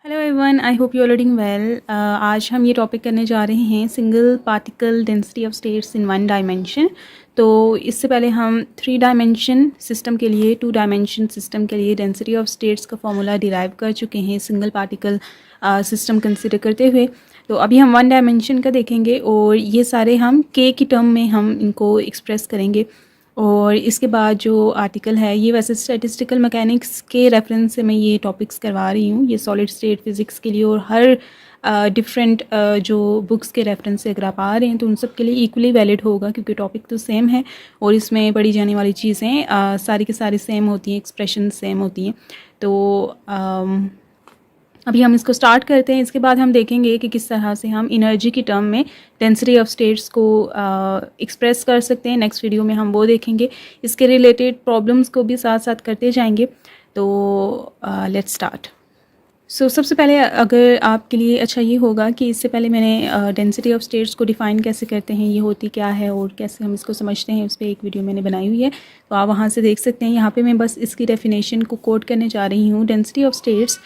Hello everyone, I hope you are doing well. आज हम ये टॉपिक करने जा रहे हैं single particle density of states in one dimension. तो इससे पहले हम 3 डायमेंशन सिस्टम के लिए 2 डायमेंशन सिस्टम के लिए डेंसिटी ऑफ स्टेट्स का फॉर्मूला डिराइव कर चुके हैं सिंगल पार्टिकल सिस्टम कंसिडर करते हुए। तो अभी हम 1 डायमेंशन का देखेंगे और ये सारे हम के की टर्म में हम इनको एक्सप्रेस करेंगे। और इसके बाद जो आर्टिकल है ये वैसे स्टैटिस्टिकल मैकेनिक्स के रेफरेंस से मैं ये टॉपिक्स करवा रही हूँ, ये सॉलिड स्टेट फिज़िक्स के लिए, और हर डिफरेंट जो बुक्स के रेफरेंस से अगर आप आ रहे हैं तो उन सब के लिए इक्वली वैलिड होगा, क्योंकि टॉपिक तो सेम है और इसमें पढ़ी जाने वाली चीज़ें सारी के सारी सेम होती हैं, एक्सप्रेशन सेम होती हैं। तो अभी हम इसको स्टार्ट करते हैं। इसके बाद हम देखेंगे कि किस तरह से हम एनर्जी की टर्म में डेंसिटी ऑफ स्टेट्स को एक्सप्रेस कर सकते हैं। नेक्स्ट वीडियो में हम वो देखेंगे, इसके रिलेटेड प्रॉब्लम्स को भी साथ साथ करते जाएंगे। तो लेट्स स्टार्ट। सो सबसे पहले अगर आपके लिए अच्छा ये होगा कि इससे पहले मैंने डेंसिटी ऑफ स्टेट्स को डिफ़ाइन कैसे करते हैं, ये होती क्या है और कैसे हम इसको समझते हैं, उस पर एक वीडियो मैंने बनाई हुई है, तो आप वहाँ से देख सकते हैं। यहाँ पे मैं बस इसकी डेफिनेशन को कोट करने जा रही हूँ। Density of states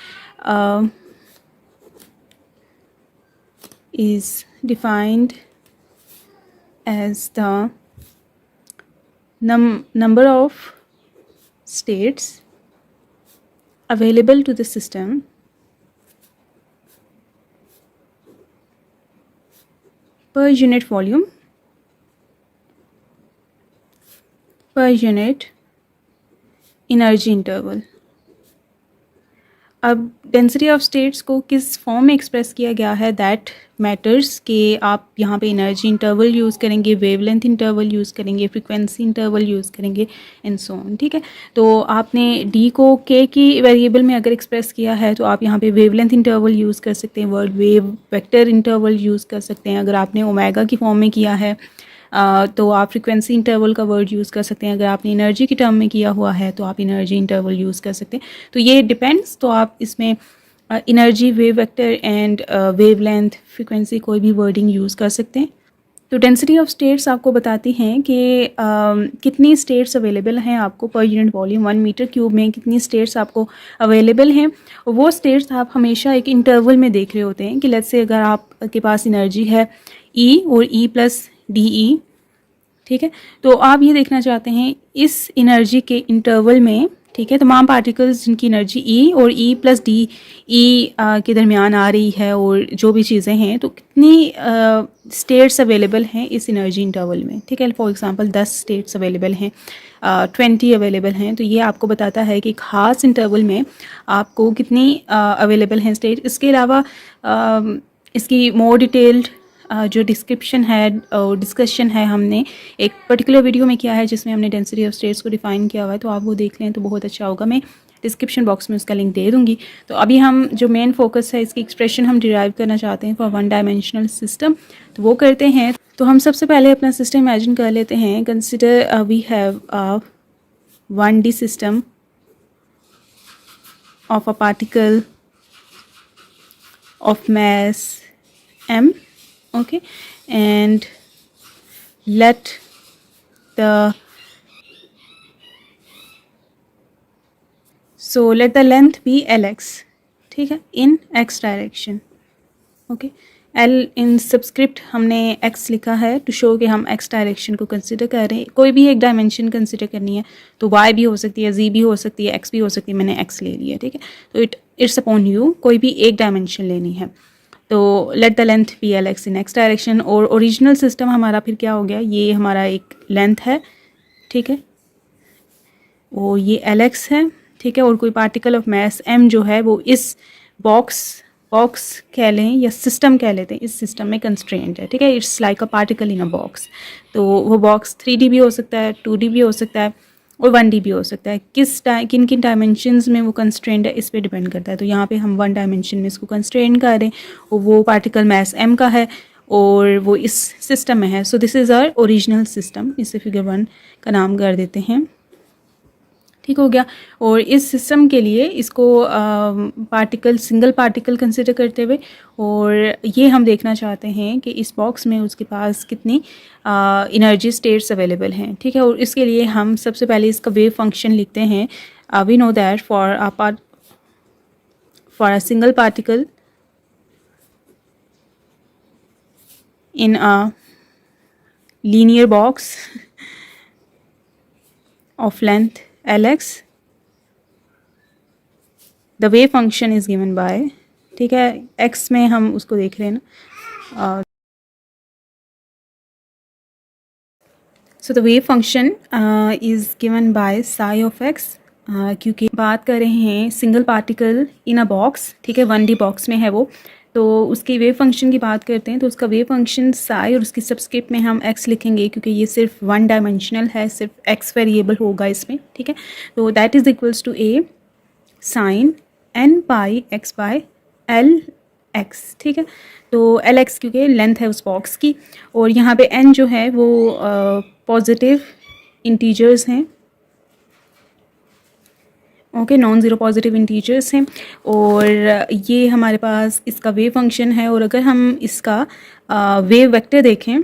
is defined as the number of states available to the system per unit volume per unit energy interval। अब डेंसिटी ऑफ स्टेट्स को किस फॉर्म में एक्सप्रेस किया गया है दैट मैटर्स, कि आप यहाँ पे एनर्जी इंटरवल यूज़ करेंगे, वेवलेंथ इंटरवल यूज़ करेंगे, फ्रीक्वेंसी इंटरवल यूज़ करेंगे एंड सो ऑन। ठीक है, तो आपने डी को के की वेरिएबल में अगर एक्सप्रेस किया है तो आप यहाँ पे वेवलेंथ इंटरवल यूज़ कर सकते हैं, word wave vector interval use कर सकते हैं। अगर आपने ओमेगा की फॉर्म में किया है तो आप फ्रीक्वेंसी इंटरवल का वर्ड यूज़ कर सकते हैं। अगर आपने एनर्जी की टर्म में किया हुआ है तो आप एनर्जी इंटरवल यूज़ कर सकते हैं। तो ये डिपेंड्स, तो आप इसमें energy, wave vector and wavelength, frequency कोई भी वर्डिंग यूज़ कर सकते हैं। तो डेंसिटी ऑफ स्टेट्स आपको बताती हैं कि कितनी स्टेट्स अवेलेबल हैं आपको per unit volume 1 metre cube में, कितनी स्टेट्स आपको अवेलेबल हैं। वो स्टेट्स आप हमेशा एक इंटरवल में देख रहे होते हैं कि लेट्स से अगर आपके पास एनर्जी है E और E प्लस डी ई, ठीक है, तो आप ये देखना चाहते हैं इस एनर्जी के इंटरवल में, ठीक है, तमाम पार्टिकल्स जिनकी एनर्जी E और E प्लस डी ई के दरमियान आ रही है और जो भी चीज़ें हैं, तो कितनी स्टेट्स अवेलेबल हैं इस एनर्जी इंटरवल में। ठीक है, फॉर एग्जांपल 10 स्टेट्स अवेलेबल हैं, 20 अवेलेबल हैं, तो ये आपको बताता है कि एक ख़ास इंटरवल में आपको कितनी अवेलेबल हैं स्टेट। इसके अलावा इसकी मोर डिटेल्ड जो डिस्क्रिप्शन है और डिस्कशन है हमने एक पर्टिकुलर वीडियो में किया है जिसमें हमने डेंसिटी ऑफ स्टेट्स को डिफ़ाइन किया हुआ है, तो आप वो देख लें तो बहुत अच्छा होगा। मैं डिस्क्रिप्शन बॉक्स में उसका लिंक दे दूँगी। तो अभी हम जो मेन फोकस है, इसकी एक्सप्रेशन हम डिराइव करना चाहते हैं फॉर 1 डायमेंशनल सिस्टम, तो वो करते हैं। तो हम सबसे पहले अपना सिस्टम इमेजिन कर लेते हैं। Consider we have 1D system of a particle of mass m, okay, and let the length be Lx, ठीक है, in x direction, okay। L in subscript हमने x लिखा है टू शो कि हम x डायरेक्शन को कंसिडर कर रहे हैं। कोई भी एक डायमेंशन कंसिडर करनी है तो y भी हो सकती है, z भी हो सकती है, x भी हो सकती है, मैंने x ले लिया, ठीक है। तो इट्स अपॉन यू, कोई भी एक डायमेंशन लेनी है। तो let the length be Lx in x direction. और ओरिजिनल सिस्टम हमारा फिर क्या हो गया, ये हमारा एक लेंथ है, ठीक है, और ये Lx है, ठीक है, और कोई पार्टिकल ऑफ मास m जो है वो इस बॉक्स कह लें या सिस्टम कह लेते हैं, इस सिस्टम में कंस्ट्रेंट है, ठीक है। It's like a particle in a box. तो वो बॉक्स 3D भी हो सकता है, 2D भी हो सकता है और 1D भी हो सकता है। किन किन डायमेंशंस में वो कंस्ट्रेंट है इस पे डिपेंड करता है। तो यहाँ पे हम 1 डायमेंशन में इसको कंस्ट्रेंट कर रहे हैं और वो पार्टिकल मास m का है और वो इस सिस्टम में है। So this is our original system, इसे फिगर 1 का नाम कर देते हैं, ठीक हो गया। और इस सिस्टम के लिए इसको सिंगल पार्टिकल कंसिडर करते हुए, और ये हम देखना चाहते हैं कि इस बॉक्स में उसके पास कितनी एनर्जी स्टेट्स अवेलेबल हैं, ठीक है। और इसके लिए हम सबसे पहले इसका वेव फंक्शन लिखते हैं। We know that for a single particle in a linear box of length Lx, the wave function is given by, ठीक है, x में हम उसको देख रहे हैं ना, so the wave function is given by psi of x, क्योंकि बात कर रहे हैं single particle in a box, ठीक है, 1D बॉक्स में है वो, तो उसकी वेव फंक्शन की बात करते हैं तो उसका वेव फंक्शन साई और उसकी सबस्क्रिप्ट में हम x लिखेंगे क्योंकि ये सिर्फ वन डायमेंशनल है, सिर्फ x वेरिएबल होगा इसमें, ठीक है। तो that is equals to a sine n pi x by L x, ठीक है। तो एल एक्स क्योंकि लेंथ है उस बॉक्स की, और यहाँ पे n जो है वो पॉजिटिव इंटीजर्स हैं, okay, non zero positive integers हैं, और ये हमारे पास इसका वेव फंक्शन है। और अगर हम इसका वेव वेक्टर देखें,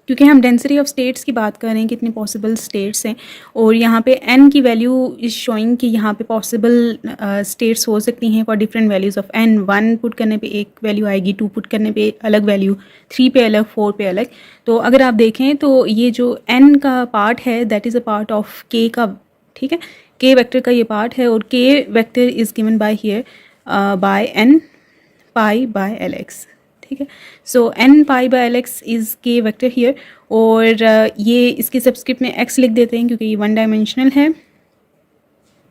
क्योंकि हम डेंसिटी ऑफ स्टेट्स की बात कर रहे हैं, कितने पॉसिबल स्टेट्स हैं, और यहाँ पे n की वैल्यू इज़ शोइंग कि यहाँ पे पॉसिबल स्टेट्स हो सकती हैं for different values of n। 1 put करने पे एक वैल्यू आएगी, 2 पुट करने पे अलग वैल्यू, 3 पे अलग, 4 पे अलग। तो अगर आप देखें तो ये जो n का पार्ट है that is a part of k का, ठीक है, k वेक्टर का ये पार्ट है, और k vector is given by here bye n pi by L x, ठीक है। सो n pi by L x is k vector here, और ये इसके सबस्क्रिप्ट में x लिख देते हैं क्योंकि ये वन डायमेंशनल है,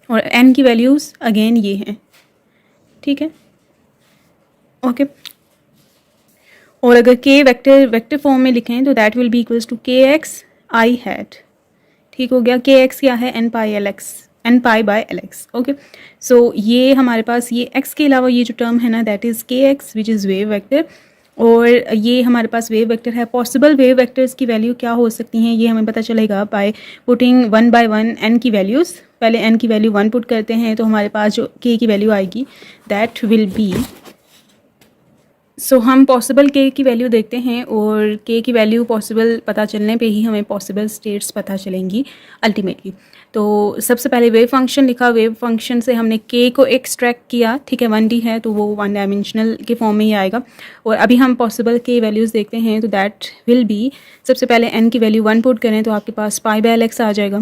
और n की वैल्यूज़ अगेन ये हैं, ठीक है, ओके। और अगर k वेक्टर फॉर्म में लिखें तो that will be equals to k x i hat, ठीक हो गया। k x क्या है, n pi L X, n pi by L X, okay. So ये हमारे पास ये x के अलावा ये जो टर्म है ना that is k x which is wave vector, और ये हमारे पास वेव वेक्टर है। पॉसिबल वेव वेक्टर्स की वैल्यू क्या हो सकती हैं ये हमें पता चलेगा बाय पुटिंग 1 बाय 1 n की वैल्यूज़। पहले n की वैल्यू 1 पुट करते हैं तो हमारे पास जो k की वैल्यू आएगी दैट विल बी, सो हम पॉसिबल k की वैल्यू देखते हैं, और k की वैल्यू पॉसिबल पता चलने पे ही हमें पॉसिबल स्टेट्स पता चलेंगी अल्टीमेटली। तो सबसे पहले वेव फंक्शन लिखा, वेव फंक्शन से हमने k को एक्सट्रैक्ट किया, ठीक है, 1D है तो वो वन डायमेंशनल के फॉर्म में ही आएगा। और अभी हम पॉसिबल k वैल्यूज़ देखते हैं तो दैट विल बी, सबसे पहले n की वैल्यू 1 पुट करें तो आपके पास पाई बाय एल एक्स आ जाएगा,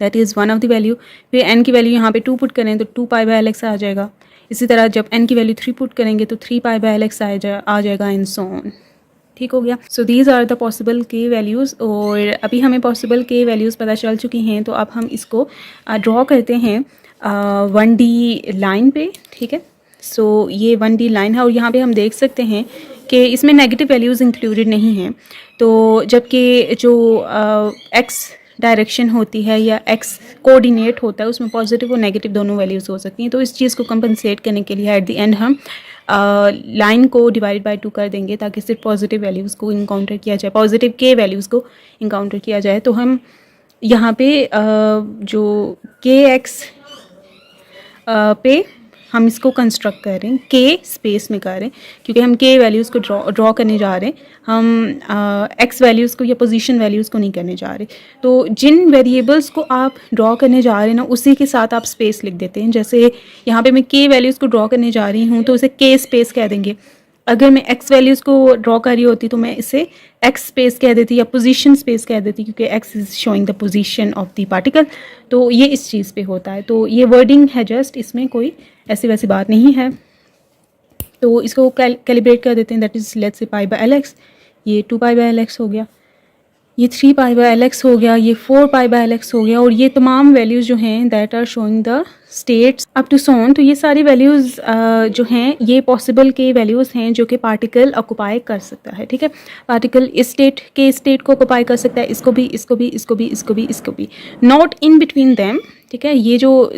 that is one of the value. फिर n की वैल्यू यहाँ पे 2 पुट करें तो 2 पाई बाय एल एक्स आ जाएगा। इसी तरह जब n की वैल्यू 3 पुट करेंगे तो 3 पाई बाय एल एक्स आ जाएगा, एंड सो ऑन, ठीक हो गया। So these are the possible k values, और अभी हमें पॉसिबल k वैल्यूज़ पता चल चुकी हैं। तो अब हम इसको ड्रॉ करते हैं 1D लाइन पे, ठीक है। सो ये 1D लाइन है, और यहाँ पे हम देख सकते हैं कि इसमें नेगेटिव वैल्यूज़ इंक्लूडेड नहीं हैं। तो जबकि जो x डायरेक्शन होती है या x कोऑर्डिनेट होता है उसमें पॉजिटिव और नेगेटिव दोनों वैल्यूज़ हो सकती हैं। तो इस चीज़ को कंपनसेट करने के लिए एट द एंड हम लाइन को डिवाइड बाय 2 कर देंगे ताकि सिर्फ पॉजिटिव वैल्यूज़ को इनकाउंटर किया जाए, पॉजिटिव k वैल्यूज़ को इनकाउंटर किया जाए। तो हम यहाँ पे जो k x पे हम इसको कंस्ट्रक्ट कर रहे हैं, k स्पेस में कर रहे हैं क्योंकि हम k वैल्यूज़ को ड्रॉ करने जा रहे हैं, हम x वैल्यूज़ को या पोजीशन वैल्यूज़ को नहीं करने जा रहे। तो जिन वेरिएबल्स को आप ड्रॉ करने जा रहे हैं ना उसी के साथ आप स्पेस लिख देते हैं। जैसे यहाँ पे मैं k वैल्यूज़ को ड्रॉ करने जा रही हूँ तो उसे k स्पेस कह देंगे। अगर मैं x वैल्यूज़ को ड्रॉ कर रही होती तो मैं इसे x स्पेस कह देती या पोजीशन स्पेस कह देती क्योंकि x is showing the position of the particle. तो ये इस चीज़ पे होता है। तो ये वर्डिंग है जस्ट, इसमें कोई ऐसी वैसी बात नहीं है। तो इसको कैलिब्रेट कर देते हैं, that is let's say pi by L x, ये 2 पाई बाय एल एक्स हो गया, ये 3 पाई बाय एल एक्स हो गया, ये 4 पाई बाय एल एक्स हो गया, और ये तमाम वैल्यूज़ जो हैं that are showing the states up to सोन। तो ये सारी वैल्यूज़ जो हैं ये पॉसिबल के वैल्यूज़ हैं जो कि पार्टिकल ऑक्यूपाई कर सकता है, ठीक है। पार्टिकल इस स्टेट के स्टेट को ऑक्यूपाई कर सकता है, इसको भी, इसको भी, इसको भी, इसको भी, इसको भी, नॉट इन बिटवीन दैम, ठीक है। ये जो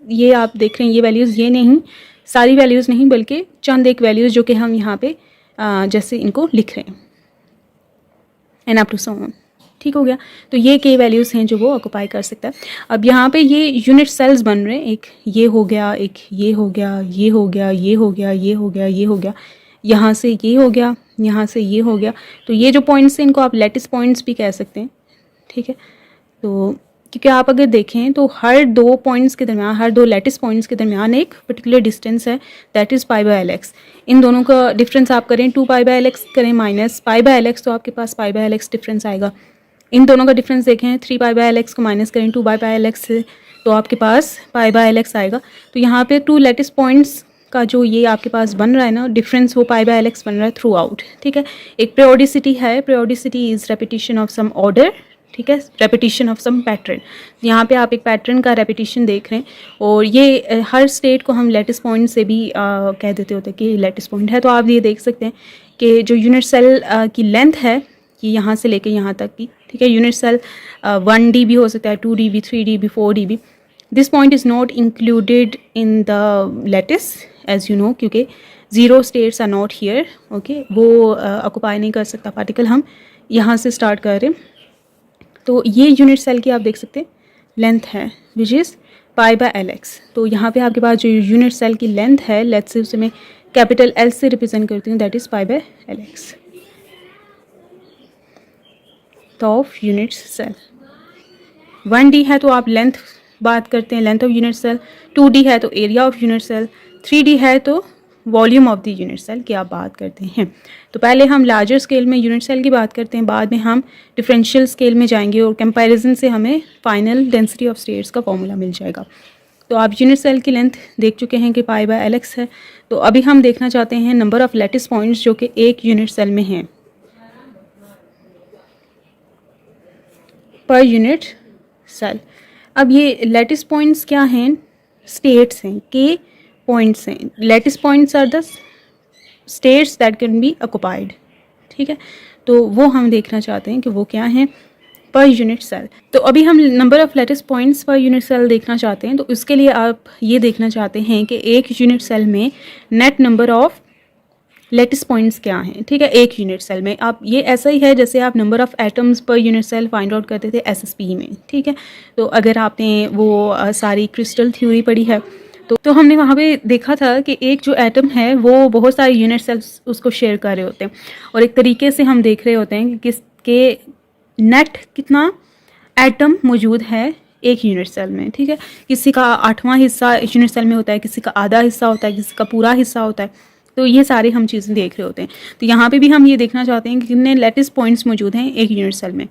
ये आप देख रहे हैं ये वैल्यूज़, ये नहीं सारी वैल्यूज़ नहीं बल्कि चंद एक वैल्यूज़ जो कि हम यहाँ पे जैसे इनको लिख रहे हैं, and up to so on, ठीक हो गया। तो ये k वैल्यूज़ हैं जो वो ऑक्यूपाई कर सकता है। अब यहाँ पे ये यूनिट सेल्स बन रहे हैं, एक ये हो गया, एक ये हो गया, ये हो गया, ये हो गया, ये हो गया, ये हो गया, यहाँ से ये हो गया, यहाँ से ये हो गया। तो ये जो पॉइंट्स हैं इनको आप लैटिस पॉइंट्स भी कह सकते हैं, ठीक है। तो क्योंकि आप अगर देखें तो हर दो पॉइंट्स के दरमियान, हर दो लेटिस पॉइंट्स के दरमियान एक पर्टिकुलर डिस्टेंस है, that is pi by L X. इन दोनों का डिफरेंस आप करें 2 पाई बाय एल एक्स करें minus pi by L x, तो आपके पास pi by L X difference आएगा। इन दोनों का डिफरेंस देखें 3 पाई बाय एल एक्स को माइनस करें 2 पाई बाय एल एक्स से, तो आपके पास पाई बाय एल एक्स आएगा। तो यहाँ पे 2 लेटिस पॉइंट्स का जो ये आपके पास बन रहा है ना डिफरेंस, वो पाई बाय एल एक्स बन रहा है थ्रू आउट, ठीक है। एक periodicity है, periodicity is repetition of some order, ठीक है, रेपिटेशन ऑफ सम पैटर्न। यहाँ पे आप एक पैटर्न का रेपिटेशन देख रहे हैं, और ये हर स्टेट को हम लेटिस पॉइंट से भी कह देते होते हैं कि लेटिस पॉइंट है। तो आप ये देख सकते हैं कि जो यूनिट सेल की लेंथ है ये यहाँ से लेके यहाँ तक की, ठीक है। यूनिट सेल 1 dB हो सकता है, 2 dB, 3 dB, 4 dB। This point is not included in the lattice as you know, क्योंकि 0 states are not here, okay. वो ऑक्यूपाई नहीं कर सकता पार्टिकल। हम यहाँ से स्टार्ट कर रहे हैं, तो ये यूनिट सेल की आप देख सकते हैं लेंथ है which is pi by L x. तो यहाँ पे आपके पास जो यूनिट सेल की लेंथ है, लेट्स से उसे मैं कैपिटल एल से रिप्रेजेंट करती हूँ, that is pi by L x of unit cell. 1D है तो आप लेंथ बात करते हैं, length of unit cell. 2D है तो area of unit cell. 3D है तो volume of the unit cell की आप बात करते हैं। तो पहले हम लार्जर स्केल में यूनिट सेल की बात करते हैं, बाद में हम डिफरेंशियल स्केल में जाएंगे, और कंपैरिजन से हमें फाइनल डेंसिटी ऑफ स्टेट्स का फॉर्मूला मिल जाएगा। तो आप यूनिट सेल की लेंथ देख चुके हैं कि पाई बाय एल एक्स है। तो अभी हम देखना चाहते हैं नंबर ऑफ लेटिस पॉइंट्स जो कि एक यूनिट सेल में हैं पर यूनिट सेल। अब ये लेटिस पॉइंट्स क्या हैं? स्टेट्स हैं, के पॉइंट्स हैं। Lattice points are the states that can be occupied, ठीक है। तो वो हम देखना चाहते हैं कि वो क्या हैं पर यूनिट सेल। तो अभी हम number of lattice points per unit cell देखना चाहते हैं। तो इसके लिए आप ये देखना चाहते हैं कि एक यूनिट सेल में net number of lattice points क्या हैं, ठीक है। एक यूनिट सेल में आप, ये ऐसा ही है जैसे आप number of atoms per unit cell find out करते थे एसएसपी में, ठीक है। तो अगर आपने वो सारी क्रिस्टल थ्योरी पढ़ी है तो हमने वहाँ पे देखा था कि एक जो एटम है वो बहुत सारे यूनिट सेल्स उसको शेयर कर रहे होते हैं, और एक तरीके से हम देख रहे होते हैं कि किसके नेट कितना एटम मौजूद है एक यूनिट सेल में, ठीक है। किसी का 8वां हिस्सा यूनिट सेल में होता है, किसी का आधा हिस्सा होता है, किसी का पूरा हिस्सा होता है। तो ये सारे हम चीज़ें देख रहे होते हैं। तो यहाँ पे भी हम ये देखना चाहते हैं कि कितने लेटिस पॉइंट्स मौजूद हैं एक यूनिट सेल में।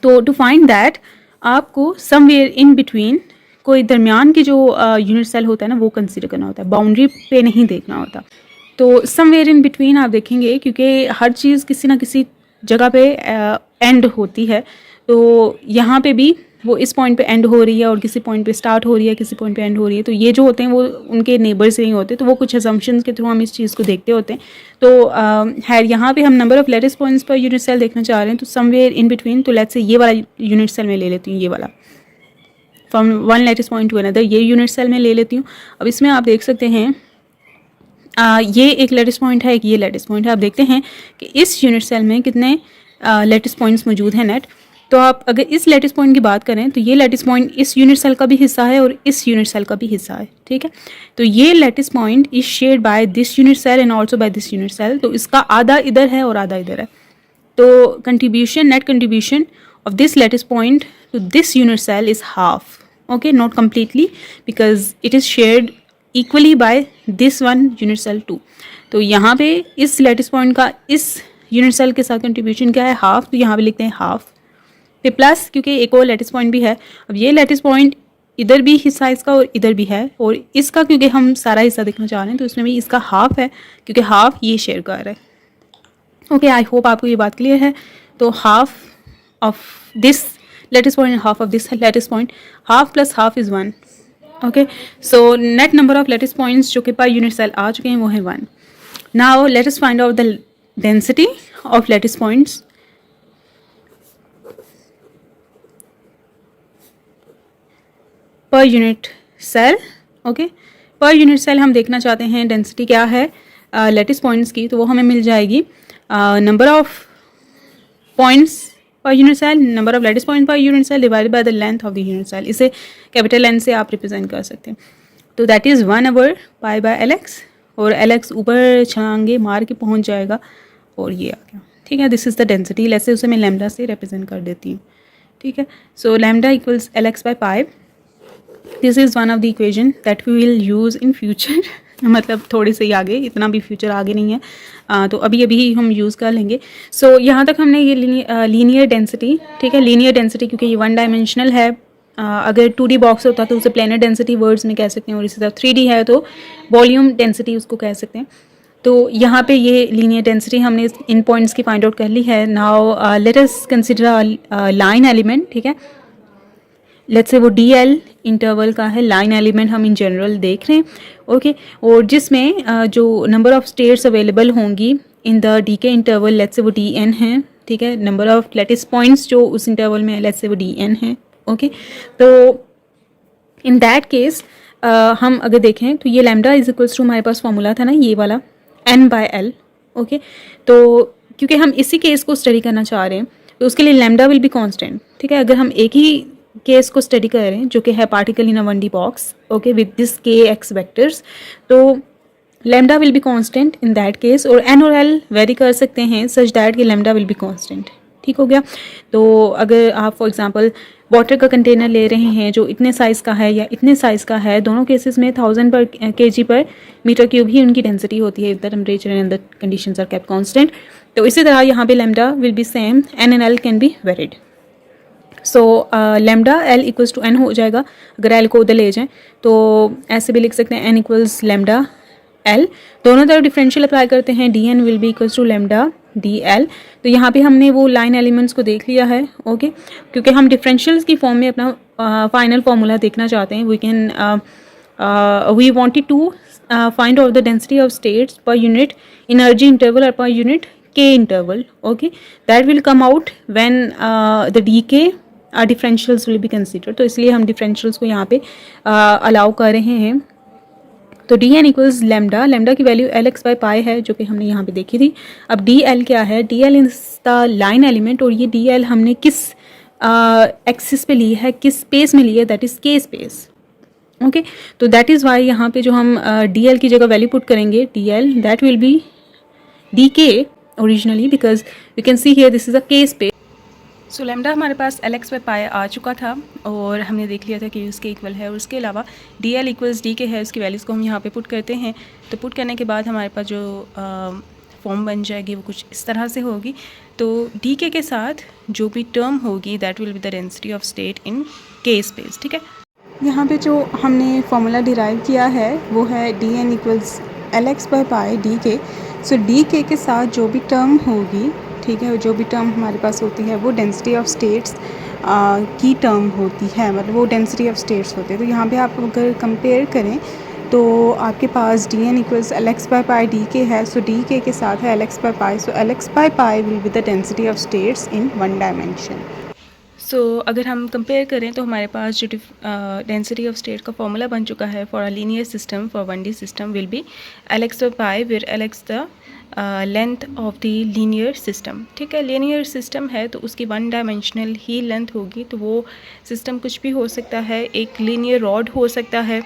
तो टू फाइंड दैट आपको समवेयर इन बिटवीन, कोई दरमियान की जो यूनिट सेल होता है ना वो कंसीडर करना होता है, बाउंड्री पे नहीं देखना होता। तो समवेयर इन बिटवीन आप देखेंगे, क्योंकि हर चीज़ किसी ना किसी जगह पे एंड होती है। तो यहाँ पे भी वो इस पॉइंट पे एंड हो रही है और किसी पॉइंट पे स्टार्ट हो रही है, किसी पॉइंट पे एंड हो रही है। तो ये जो होते हैं वो उनके नेबर्स नहीं होते, तो वो कुछ असम्पशंस के थ्रू हम इस चीज़ को देखते होते हैं। तो है यहाँ पे हम number of lattice points per unit cell देखना चाह रहे हैं, तो समवेयर इन बिटवीन। तो लेट्स से ये वाला यूनिट सेल में ले लेती हूँ, ये वाला from one lattice point to another, ये यूनिट सेल में ले लेती हूँ। अब इसमें आप देख सकते हैं ये एक लेटिस पॉइंट है, एक ये लेटिस पॉइंट है। आप देखते हैं कि इस यूनिट सेल में कितने लेटिस पॉइंट्स मौजूद हैं नेट। तो आप अगर इस लेटिस पॉइंट की बात करें तो ये लेटिस पॉइंट इस यूनिट सेल का भी हिस्सा है और इस यूनिट सेल का भी हिस्सा है, ठीक है। तो ये lattice point is shared by this unit cell and also by this unit cell. तो इसका आधा इधर है और आधा इधर है। तो contribution, net contribution of this lattice point to this unit cell is half, okay, not completely, because it is shared equally by this one unit cell too. तो यहाँ पे इस लेटिस पॉइंट का इस यूनिट सेल के साथ contribution क्या है? हाफ। तो यहाँ पे लिखते हैं हाफ पे प्लस, क्योंकि एक और लेटिस पॉइंट भी है। अब ये लेटिस पॉइंट इधर भी हिस्सा इसका और इधर भी है, और इसका क्योंकि हम सारा हिस्सा देखना चाह रहे हैं तो इसमें भी इसका हाफ है, क्योंकि हाफ ये शेयर कर रहा है। ओके, आई होप आपको ये बात क्लियर है। तो half of this lattice point, half of this lattice point, half plus half is 1। Okay, so net number of lattice points जो कि पर यूनिट सेल आ चुके हैं वो है 1। Now let us find out the density of lattice points. Per unit cell, okay, per unit cell हम देखना चाहते हैं डेंसिटी क्या है लेटिस पॉइंट्स की। तो वो हमें मिल जाएगी number of points per unit cell, number of lattice point per unit cell divided by the length of the unit cell. इसे कैपिटल एन से आप रिप्रेजेंट कर सकते हैं। तो that is 1/, pi by L x, और एल एक्स ऊपर छलांगे मार के पहुंच जाएगा और ये आ गया, ठीक है। This is the density. Let's say उसे मैं लैम्डा से रिप्रेजेंट कर देती हूँ, ठीक है। So lambda equals Lx/π, this is one of the equation that we will use in future मतलब थोड़े से ही आगे, इतना भी फ्यूचर आगे नहीं है, तो अभी अभी हम यूज़ कर लेंगे। सो यहाँ तक हमने ये लीनियर डेंसिटी, ठीक है, लीनियर डेंसिटी क्योंकि ये वन डायमेंशनल है, अगर 2D बॉक्स होता तो उसे प्लेनर डेंसिटी वर्ड्स में कह सकते हैं, और इसी तरह 3D है तो वॉल्यूम डेंसिटी उसको कह सकते हैं। तो यहाँ पे ये लीनियर डेंसिटी हमने इन पॉइंट्स की फाइंड आउट कर ली है। Now let us consider line element, ठीक है, लेट्स से वो DL इंटरवल का है, लाइन एलिमेंट हम इन जनरल देख रहे हैं, ओके, और जिसमें जो नंबर ऑफ स्टेट्स अवेलेबल होंगी in the DK interval, let's say वो DN है, ठीक है, नंबर ऑफ लैटिस पॉइंट्स जो उस इंटरवल में है, लेट्स से वो DN है, ओके। तो इन दैट केस हम अगर देखें तो ये लैम्डा इज इक्वल्स टू, हमारे पास फॉर्मूला था ना ये वाला N/L, ओके। तो क्योंकि हम इसी केस को स्टडी करना चाह रहे हैं तो उसके लिए लैम्डा विल बी कांस्टेंट, ठीक है। अगर हम एक ही केस को स्टडी कर रहे हैं जो कि है particle in a 1D box, okay, with this kx vectors, तो lambda will be constant in that case, और N और L वेरी कर सकते हैं सच दैट कि लैम्डा विल बी कांस्टेंट, ठीक हो गया। तो अगर आप फॉर एग्जांपल वाटर का कंटेनर ले रहे हैं जो इतने साइज़ का है या इतने साइज़ का है, दोनों केसेस में 1000 पर kg पर मीटर क्यूब ही उनकी डेंसिटी होती है if the temperature and the conditions are kept constant. तो इसी तरह यहाँ पे lambda will be same, N and L can be varied. So lambda L equals to N हो जाएगा, अगर L को उधर ले जाएं तो ऐसे भी लिख सकते हैं N इक्वल्स लैम्डा L, दोनों तरफ डिफरेंशियल अप्लाई करते हैं, DN will be equals to lambda DL। तो यहाँ पे हमने वो लाइन एलिमेंट्स को देख लिया है, ओके, क्योंकि हम डिफरेंशियल्स की फॉर्म में अपना फाइनल फार्मूला देखना चाहते हैं। We wanted to find out the density of states per unit energy interval और per unit K interval, okay, that will come out when the DK differentials will be consider. तो इसलिए हम differentials को यहाँ पे अलाउ कर रहे हैं। तो DN इक्वल्स लैम्डा, लैम्डा की वैल्यू Lx/π है जो कि हमने यहाँ पे देखी थी। अब DL क्या है, DL is the line element, और ये DL हमने किस एक्सिस पे ली है, किस स्पेस में ली है, that is K space, okay. तो दैट इज़ वाई यहाँ पे जो हम DL की जगह वैल्यू पुट करेंगे DL, that will be DK originally, because we can see here this is a K space. So lambda हमारे पास Lx/π आ चुका था और हमने देख लिया था कि उसके इक्वल है, और उसके अलावा DL इक्वल्स DK है, उसकी वैल्यूज़ को हम यहाँ पे पुट करते हैं। तो पुट करने के बाद हमारे पास जो फॉर्म बन जाएगी वो कुछ इस तरह से होगी। तो DK के साथ जो भी टर्म होगी that will be the density of state in K space, ठीक है। यहाँ पे जो हमने फॉर्मूला डिराइव किया है वो है DN इक्वल्स Lx/π DK। सो DK के साथ जो भी टर्म होगी, ठीक है, जो भी टर्म हमारे पास होती है वो डेंसिटी ऑफ स्टेट्स की टर्म होती है, मतलब वो डेंसिटी ऑफ स्टेट्स होते हैं। तो यहाँ पे आप अगर कंपेयर करें तो आपके पास DN इक्वल्स Lx/π DK है, सो DK के साथ है Lx/π, so Lx/π will be the density of states in one dimension. So अगर हम कंपेयर करें तो हमारे पास जो डेंसिटी ऑफ स्टेट का फॉर्मूला बन चुका है for a linear system, for 1D system will be Lx/π where Lx the length of the linear system, ठीक है। लीनियर सिस्टम है तो उसकी वन डायमेंशनल ही लेंथ होगी, तो वो सिस्टम कुछ भी हो सकता है, एक लीनियर रॉड हो सकता है,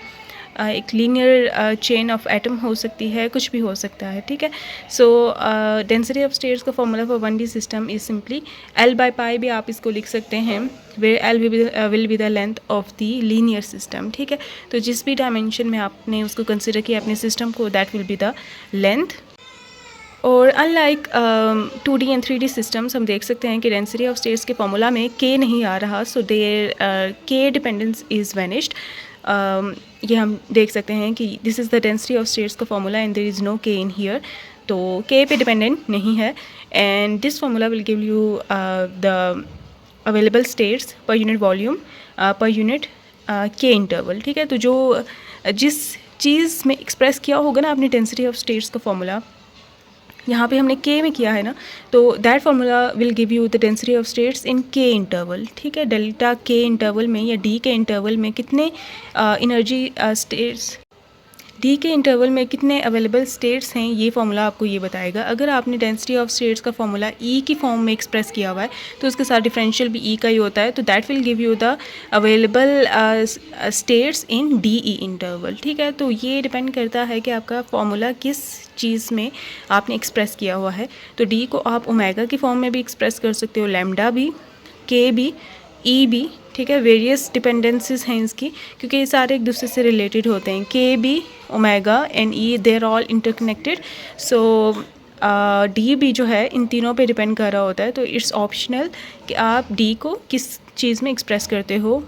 एक लीनियर चेन ऑफ एटम हो सकती है, कुछ भी हो सकता है, ठीक है। सो डेंसिटी ऑफ स्टेट्स का formula for 1D system is simply L/π भी आप इसको लिख सकते हैं, where L will be the length of the linear system, ठीक है। तो जिस भी डायमेंशन में आपने उसको कंसिडर किया अपने सिस्टम को, that will be the length. और unlike 2D and 3D systems हम देख सकते हैं कि डेंसिटी ऑफ स्टेट्स के फॉर्मूला में K नहीं आ रहा, so there K dependence is vanished. ये हम देख सकते हैं कि this is the density of states का formula and there is no K in here, तो K पे डिपेंडेंट नहीं है, and this formula will give you the available states per unit volume पर यूनिट K इंटरवल, ठीक है। तो जो जिस चीज़ में एक्सप्रेस किया होगा ना अपनी डेंसिटी ऑफ स्टेट्स का फॉर्मूला, यहाँ पे हमने K में किया है ना, तो that formula will give you the density of states in K interval, ठीक है। डेल्टा K इंटरवल में या D के इंटरवल में कितने एनर्जी स्टेट्स, D के इंटरवल में कितने अवेलेबल स्टेट्स हैं, ये फार्मूला आपको ये बताएगा। अगर आपने डेंसिटी ऑफ स्टेट्स का फार्मूला E की फॉर्म में एक्सप्रेस किया हुआ है तो उसके साथ डिफरेंशियल भी E का ही होता है, तो that will give you the available states in DE interval, ठीक है। तो ये डिपेंड करता है कि आपका फार्मूला किस चीज़ में आपने एक्सप्रेस किया हुआ है। तो D को आप ओमेगा की फॉर्म में भी एक्सप्रेस कर सकते हो, लैम्डा भी, K भी, ई बी, ठीक है, वेरियस डिपेंडेंसीज हैं इसकी, क्योंकि ये सारे एक दूसरे से रिलेटेड होते हैं। K B, omega and E, they are all interconnected. So D भी जो है इन तीनों पे डिपेंड कर रहा होता है, तो इट्स ऑप्शनल कि आप डी को किस चीज़ में एक्सप्रेस करते हो।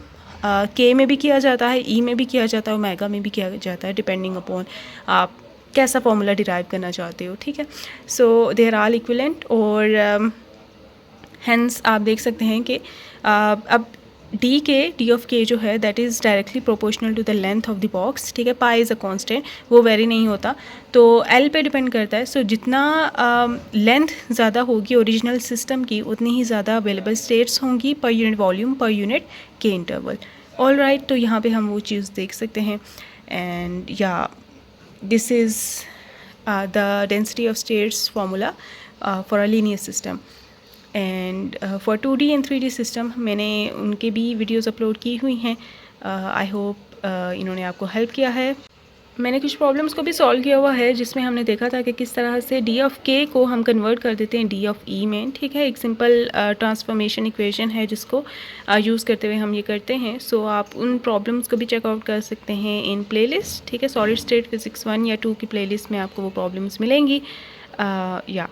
के में भी किया जाता है, ई में भी किया जाता है, ओमेगा में भी किया जाता है, डिपेंडिंग अपॉन आप कैसा फॉर्मूला डिराइव करना चाहते हो, ठीक है। सो दे आर ऑल इक्विवेलेंट, और हेंस आप देख सकते हैं कि अब डी ऑफ के जो है that is directly proportional to the length of the box, ठीक है। पाई इज़ अ कांस्टेंट, वो वेरी नहीं होता, तो एल पे डिपेंड करता है। सो जितना लेंथ ज़्यादा होगी ओरिजिनल सिस्टम की, उतनी ही ज़्यादा अवेलेबल स्टेट्स होंगी per unit volume, per unit के इंटरवल। ऑल राइट, तो यहाँ पे हम वो चीज़ देख सकते हैं। एंड या this is the density of states formula for a linear system. And for 2D and 3D system मैंने उनके भी वीडियोस अपलोड की हुई हैं। आई होप इन्होंने आपको हेल्प किया है। मैंने कुछ प्रॉब्लम्स को भी सॉल्व किया हुआ है, जिसमें हमने देखा था कि किस तरह से डी ऑफ के को हम कन्वर्ट कर देते हैं डी ऑफ ई में, ठीक है। एक सिंपल ट्रांसफॉर्मेशन इक्वेशन है जिसको यूज़ करते हुए हम ये करते हैं। सो आप उन प्रॉब्लम्स को भी चेकआउट कर सकते हैं इन प्लेलिस्ट, ठीक है। सॉलिड स्टेट फिज़िक्स 1 या 2 की प्लेलिस्ट में आपको वो प्रॉब्लम्स मिलेंगी। या